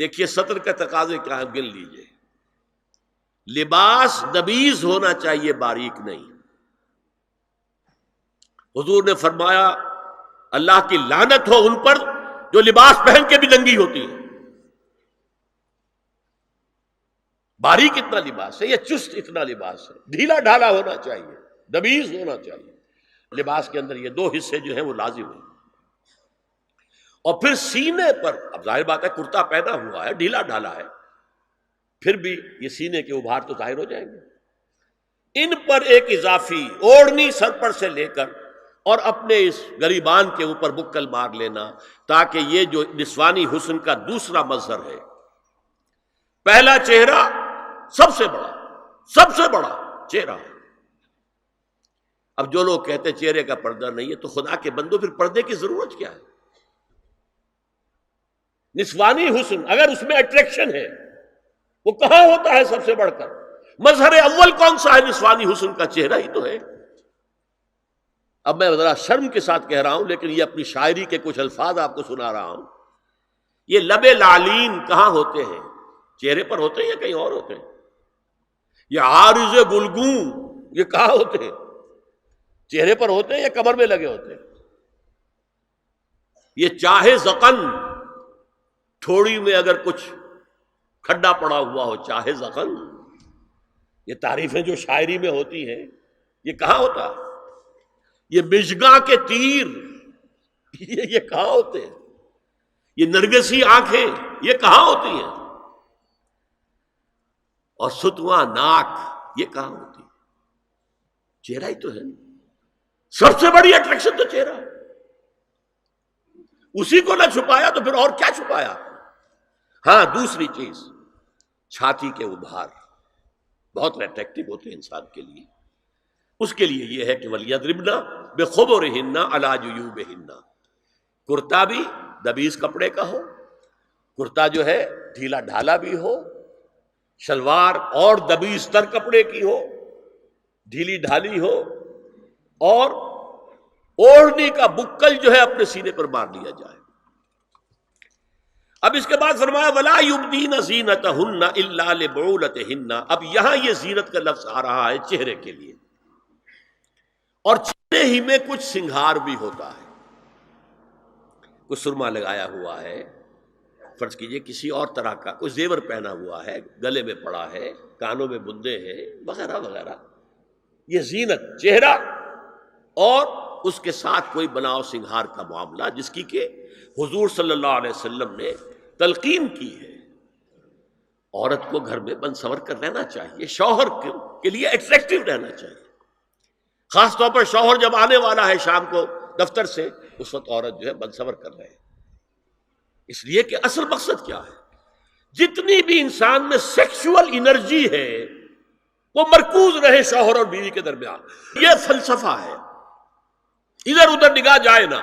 دیکھیے سطر کا تقاضے کیا ہے، گن لیجئے. لباس نبیز ہونا چاہیے، باریک نہیں. حضور نے فرمایا اللہ کی لعنت ہو ان پر جو لباس پہن کے بھی ننگی ہوتی ہے. باریک اتنا لباس ہے یا چست اتنا لباس ہے؟ ڈھیلا ڈھالا ہونا چاہیے، نبیز ہونا چاہیے. لباس کے اندر یہ دو حصے جو ہیں وہ لازم ہیں. اور پھر سینے پر، اب ظاہر بات ہے کرتا پہنا ہوا ہے، ڈھیلا ڈھالا ہے، پھر بھی یہ سینے کے ابھار تو ظاہر ہو جائیں گے. ان پر ایک اضافی اوڑھنی سر پر سے لے کر اور اپنے اس گریبان کے اوپر بکل مار لینا، تاکہ یہ جو نسوانی حسن کا دوسرا مظہر ہے، پہلا چہرہ سب سے بڑا چہرہ. اب جو لوگ کہتے چہرے کا پردہ نہیں ہے، تو خدا کے بندو پھر پردے کی ضرورت کیا ہے؟ نسوانی حسن اگر اس میں اٹریکشن ہے، وہ کہاں ہوتا ہے سب سے بڑھ کر؟ مظہر اول کون سا ہے؟ نسوانی حسن کا چہرہ ہی تو ہے. اب میں ذرا شرم کے ساتھ کہہ رہا ہوں، لیکن یہ اپنی شاعری کے کچھ الفاظ آپ کو سنا رہا ہوں. یہ لب لعلین کہاں ہوتے ہیں؟ چہرے پر ہوتے ہیں یا کہیں اور ہوتے ہیں؟ یہ عارض گلگوں یہ کہاں ہوتے ہیں؟ چہرے پر ہوتے ہیں یا کمر میں لگے ہوتے ہیں؟ یہ چاہے زقن، تھوڑی میں اگر کچھ کھڈا پڑا ہوا ہو، چاہے زقن. یہ تعریفیں جو شاعری میں ہوتی ہیں یہ کہاں ہوتا؟ یہ مژگاں کے تیر یہ کہاں ہوتے ہیں؟ یہ نرگسی آنکھیں یہ کہاں ہوتی ہیں؟ اور ستواں ناک یہ کہاں ہوتی؟ چہرہ ہی تو ہے. سب سے بڑی اٹریکشن تو چہرہ ہے. اسی کو نہ چھپایا تو پھر اور کیا چھپایا؟ ہاں دوسری چیز، چھاتی کے ابھار بہت اٹریکٹیو ہوتے ہیں انسان کے لیے. اس کے لیے یہ ہے کہ وَلْيَضْرِبْنَ بِخُمُرِهِنَّ عَلَى جُيُوبِهِنَّ. کرتا بھی دبیز کپڑے کا ہو، کرتا جو ہے ڈھیلا ڈھالا بھی ہو، شلوار اور دبیز تر کپڑے کی ہو، ڈھیلی ڈھالی ہو، اور اوڑھنی کا بکل جو ہے اپنے سینے پر مار لیا جائے. اب اس کے بعد فرمایا وَلَا يُبْدِينَ زِينَتَهُنَّ إِلَّا لِبُعُولَتِهِنَّ. اب یہاں یہ زینت کا لفظ آ رہا ہے چہرے کے لیے، اور چہرے ہی میں کچھ سنگھار بھی ہوتا ہے. کوئی سرما لگایا ہوا ہے، فرض کیجئے کسی اور طرح کا کوئی زیور پہنا ہوا ہے، گلے میں پڑا ہے، کانوں میں بندے ہیں وغیرہ وغیرہ. یہ زینت چہرہ اور اس کے ساتھ کوئی بناؤ سنگھار کا معاملہ، جس کی کہ حضور صلی اللہ علیہ وسلم نے تلقین کی ہے. عورت کو گھر میں بن سنور کر رہنا چاہیے، شوہر کے لیے اٹریکٹیو رہنا چاہیے. خاص طور پر شوہر جب آنے والا ہے شام کو دفتر سے، اس وقت عورت جو ہے بن سنور کر رہے ہیں. اس لیے کہ اصل مقصد کیا ہے؟ جتنی بھی انسان میں سیکشول انرجی ہے وہ مرکوز رہے شوہر اور بیوی کے درمیان. یہ فلسفہ ہے، ادھر ادھر نگاہ جائے نہ.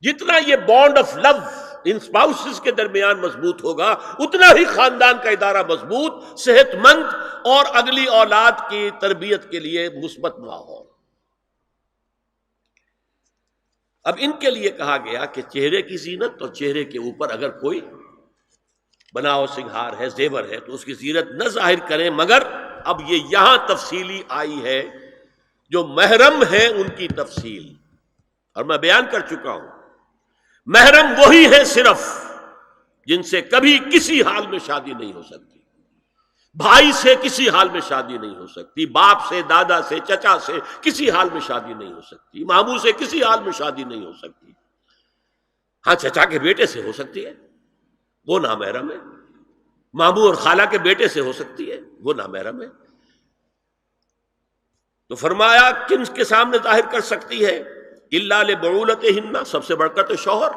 جتنا یہ بانڈ آف لو ان اسپاؤسز کے درمیان مضبوط ہوگا، اتنا ہی خاندان کا ادارہ مضبوط، صحت مند اور اگلی اولاد کی تربیت کے لیے مثبت ماحول. اب ان کے لیے کہا گیا کہ چہرے کی زینت، اور چہرے کے اوپر اگر کوئی بناؤ سنگھار ہے، زیور ہے، تو اس کی زینت نہ ظاہر کریں. مگر اب یہ یہاں تفصیلی آئی ہے، جو محرم ہیں ان کی تفصیل، اور میں بیان کر چکا ہوں. محرم وہی ہے صرف جن سے کبھی کسی حال میں شادی نہیں ہو سکتی. بھائی سے کسی حال میں شادی نہیں ہو سکتی، باپ سے، دادا سے، چچا سے کسی حال میں شادی نہیں ہو سکتی، ماموں سے کسی حال میں شادی نہیں ہو سکتی. ہاں چچا کے بیٹے سے ہو سکتی ہے، وہ نامحرم ہے. ماموں اور خالہ کے بیٹے سے ہو سکتی ہے، وہ نامحرم ہے. تو فرمایا کن کے سامنے ظاہر کر سکتی ہے؟ الا لبعولتہن، سب سے بڑھ کر تو شوہر،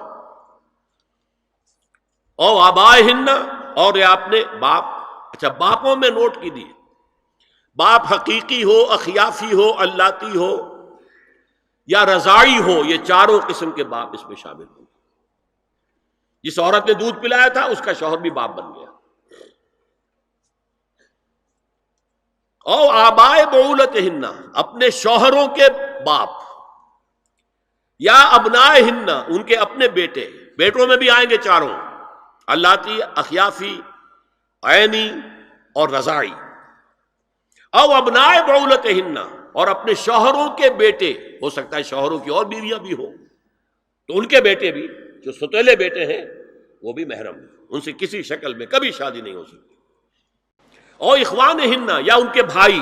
او آبائہن، اور یہ آپ نے باپ. اچھا باپوں میں نوٹ کیجیے، باپ حقیقی ہو، اخیافی ہو، اللاتی ہو یا رضاعی ہو، یہ چاروں قسم کے باپ اس میں شامل ہوں. جس عورت نے دودھ پلایا تھا اس کا شوہر بھی باپ بن گیا. او آبائے بعولتہن، اپنے شوہروں کے باپ، یا ابنائہن، ان کے اپنے بیٹے، بیٹوں میں بھی آئیں گے چاروں. اللاتی اخیافی عینی اور رضاعی، او ابناء بعولتہن، اور اپنے شوہروں کے بیٹے، ہو سکتا ہے شوہروں کی اور بیویاں بھی ہوں تو ان کے بیٹے بھی، جو ستیلے بیٹے ہیں وہ بھی محرم ہیں، ان سے کسی شکل میں کبھی شادی نہیں ہو سکتی، او اخوانہن، یا ان کے بھائی،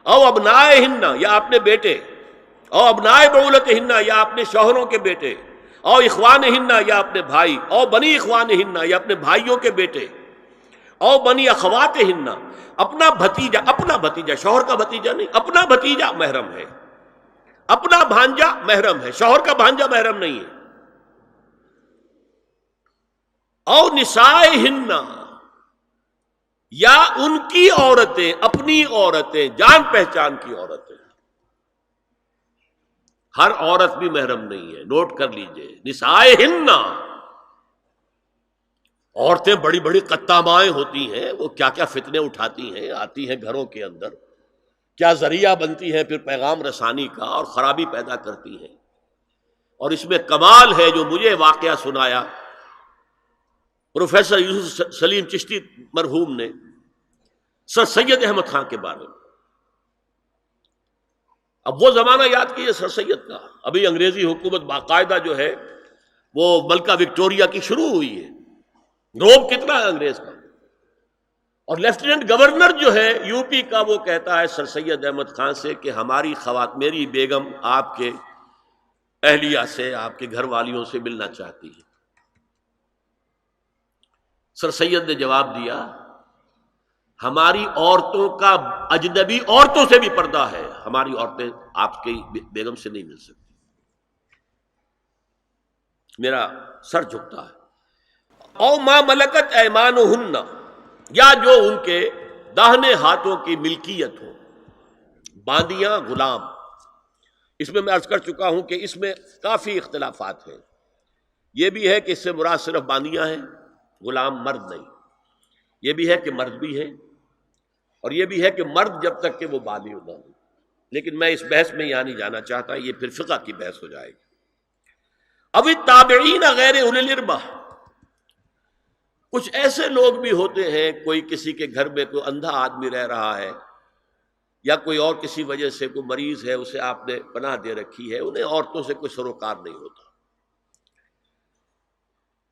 او ابنائہن، یا اپنے بیٹے، او ابناء بعولتہن، یا اپنے شوہروں کے بیٹے، او اخوانہن، یا اپنے بھائی، او بنی اخوانہن، یا اپنے بھائیوں کے بیٹے، او بنی اخواتہن، اپنا بھتیجا، شوہر کا بھتیجا نہیں، اپنا بھتیجا محرم ہے، اپنا بھانجا محرم ہے، شوہر کا بھانجا محرم نہیں ہے، او نسائہن، یا ان کی عورتیں، اپنی عورتیں، جان پہچان کی عورتیں، ہر عورت بھی محرم نہیں ہے، نوٹ کر لیجئے، نسائہن، عورتیں بڑی بڑی قطامائیں ہوتی ہیں، وہ کیا کیا فتنے اٹھاتی ہیں، آتی ہیں گھروں کے اندر، کیا ذریعہ بنتی ہیں پھر پیغام رسانی کا، اور خرابی پیدا کرتی ہیں، اور اس میں کمال ہے جو مجھے واقعہ سنایا پروفیسر یوسف سلیم چشتی مرحوم نے سر سید احمد خان کے بارے میں۔ اب وہ زمانہ یاد کیجیے سر سید کا، ابھی انگریزی حکومت باقاعدہ جو ہے وہ ملکہ وکٹوریہ کی شروع ہوئی ہے، روب کتنا ہے انگریز کا، اور لیفٹیننٹ گورنر جو ہے یو پی کا وہ کہتا ہے سر سید احمد خان سے کہ ہماری میری بیگم آپ کے اہلیہ سے، آپ کے گھر والیوں سے ملنا چاہتی ہے۔ سر سید نے جواب دیا ہماری عورتوں کا اجنبی عورتوں سے بھی پردہ ہے، ہماری عورتیں آپ کی بیگم سے نہیں مل سکتی۔ میرا سر جھکتا ہے۔ او ما ملکت ایمانہن، یا جو ان کے داہنے ہاتھوں کی ملکیت ہو، باندیاں، غلام۔ اس میں عرض کر چکا ہوں کہ اس میں کافی اختلافات ہیں، یہ بھی ہے کہ اس سے مراد صرف باندیاں ہیں، غلام مرد نہیں، یہ بھی ہے کہ مرد بھی ہے، اور یہ بھی ہے کہ مرد جب تک کہ وہ بالغ نہ ہو، لیکن میں اس بحث میں یہاں نہیں جانا چاہتا، یہ پھر فقہ کی بحث ہو جائے گی۔ اب التابعین غیر اولی الاربہ، کچھ ایسے لوگ بھی ہوتے ہیں، کوئی کسی کے گھر میں کوئی اندھا آدمی رہ رہا ہے، یا کوئی اور کسی وجہ سے کوئی مریض ہے، اسے آپ نے پناہ دے رکھی ہے، انہیں عورتوں سے کوئی سروکار نہیں ہوتا۔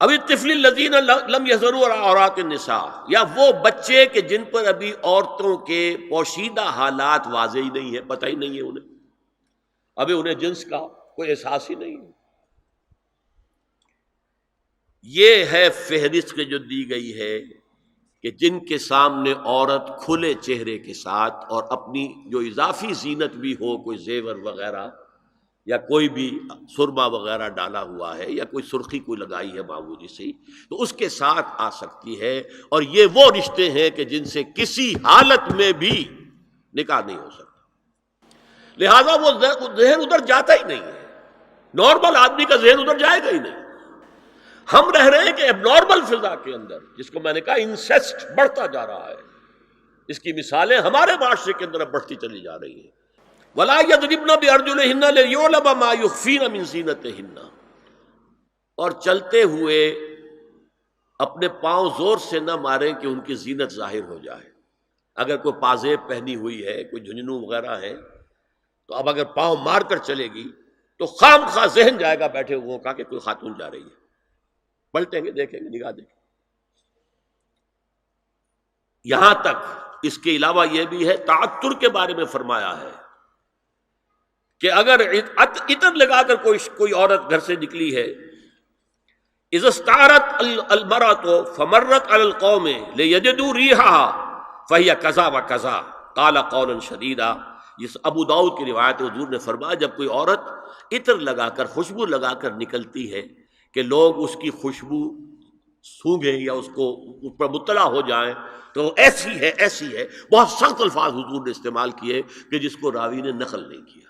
اب الطفل الذین لم یظہروا علی عورات النساء، یا وہ بچے کہ جن پر ابھی عورتوں کے پوشیدہ حالات واضح ہی نہیں ہے، پتہ ہی نہیں ہے انہیں، ابھی انہیں جنس کا کوئی احساس ہی نہیں ہے۔ یہ ہے فہرست کے جو دی گئی ہے کہ جن کے سامنے عورت کھلے چہرے کے ساتھ اور اپنی جو اضافی زینت بھی ہو، کوئی زیور وغیرہ یا کوئی بھی سرما وغیرہ ڈالا ہوا ہے، یا کوئی سرخی کوئی لگائی ہے معمولی سی، تو اس کے ساتھ آ سکتی ہے، اور یہ وہ رشتے ہیں کہ جن سے کسی حالت میں بھی نکاح نہیں ہو سکتا، لہذا وہ ذہن ادھر جاتا ہی نہیں ہے، نارمل آدمی کا ذہن ادھر جائے گا ہی نہیں۔ ہم رہ رہے ہیں کہ اب نارمل فضا کے اندر، جس کو میں نے کہا انسیسٹ بڑھتا جا رہا ہے، اس کی مثالیں ہمارے معاشرے کے اندر اب بڑھتی چلی جا رہی ہیں۔ وَلَا يَضْرِبْنَ بِأَرْجُلِهِنَّ لِيُعْلَمَ مَا يُخْفِينَ مِنْ زِينَتِهِنَّ، اور چلتے ہوئے اپنے پاؤں زور سے نہ ماریں کہ ان کی زینت ظاہر ہو جائے۔ اگر کوئی پازیب پہنی ہوئی ہے، کوئی جھنجھنو وغیرہ ہے، تو اب اگر پاؤں مار کر چلے گی تو خام خواہ ذہن جائے گا بیٹھے ہوئے کا کہ کوئی خاتون جا رہی ہے، پلٹیں گے، دیکھیں گے، نگاہ دیں گے۔ یہاں تک اس کے علاوہ یہ بھی ہے، تعطر کے بارے میں فرمایا ہے کہ اگر عطر لگا کر کوئی عورت گھر سے نکلی ہے، اذا استعارت المرأة فمرت على القوم ليجدوا ريحها فهي كذا وكذا قال قولا شديدا۔ یہ ابو داؤد کی روایت، حضور نے فرمایا جب کوئی عورت عطر لگا کر، خوشبو لگا کر نکلتی ہے کہ لوگ اس کی خوشبو سونگیں یا اس پر مطلع ہو جائیں تو ایسی ہے، ایسی ہے، بہت سخت الفاظ حضور نے استعمال کیے کہ جس کو راوی نے نقل نہیں کیا۔